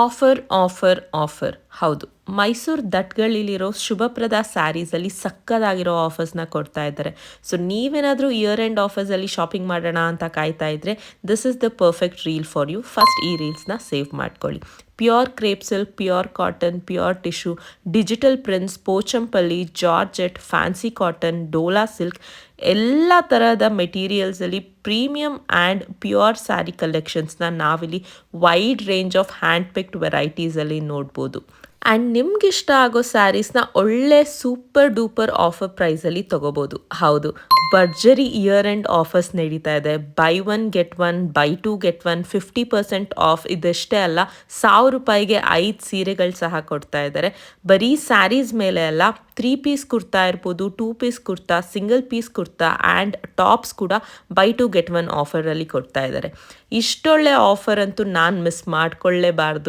Offer offer offer ಹೌದು. ಮೈಸೂರು ದಟ್ಗಳಿಲಿರೋ ಶುಭಪ್ರದ ಸ್ಯಾರೀಸಲ್ಲಿ ಸಕ್ಕದಾಗಿರೋ ಆಫರ್ಸ್ನ ಕೊಡ್ತಾ ಇದ್ದಾರೆ. ಸೊ ನೀವೇನಾದರೂ ಇಯರ್ ಎಂಡ್ ಆಫರ್ಸಲ್ಲಿ ಶಾಪಿಂಗ್ ಮಾಡೋಣ ಅಂತ ಕಾಯ್ತಾ ಇದ್ರೆ this is the perfect reel for you. First ಈ ರೀಲ್ಸ್ನ ಸೇವ್ ಮಾಡ್ಕೊಳ್ಳಿ. Pure crepe silk, pure cotton, pure tissue, digital prints, Pochampally, georgette, fancy cotton, Dola silk ಎಲ್ಲ ಥರದ ಮೆಟೀರಿಯಲ್ಸಲ್ಲಿ ಪ್ರೀಮಿಯಮ್ ಆ್ಯಂಡ್ ಪ್ಯೂರ್ ಸ್ಯಾರಿ ಕಲೆಕ್ಷನ್ಸ್ನ ನಾವಿಲ್ಲಿ wide range of hand picked ವೆರೈಟೀಸಲ್ಲಿ ನೋಡ್ಬೋದು. ಆ್ಯಂಡ್ ನಿಮ್ಗಿಷ್ಟ ಆಗೋ ಸ್ಯಾರೀಸ್ನ ಒಳ್ಳೆ ಸೂಪರ್ ಡೂಪರ್ ಆಫರ್ ಪ್ರೈಸಲ್ಲಿ ತೊಗೋಬೋದು. ಹೌದು, ಭರ್ಜರಿ ಇಯರ್ ಎಂಡ್ ಆಫರ್ಸ್ ನಡೀತಾ ಇದೆ. Buy one get one, buy two get one, 50% off. ಇದಷ್ಟೇ ಅಲ್ಲ, ₹1,000ಗೆ 5 ಸೀರೆಗಳು ಸಹ ಕೊಡ್ತಾ ಇದ್ದಾರೆ. ಬರೀ ಸ್ಯಾರೀಸ್ ಮೇಲೆ ಅಲ್ಲ, 3 ಪೀಸ್ ಕುರ್ತಾ ಇರ್ಬೋದು, 2 piece kurta, single piece kurta and tops ಕೂಡ ಬೈ ಟು ಗೆಟ್ ಒನ್ ಆಫರಲ್ಲಿ ಕೊಡ್ತಾ ಇದ್ದಾರೆ. ಇಷ್ಟೊಳ್ಳೆ ಆಫರ್ ಅಂತೂ ನಾನು ಮಿಸ್ ಮಾಡ್ಕೊಳ್ಳೇಬಾರ್ದು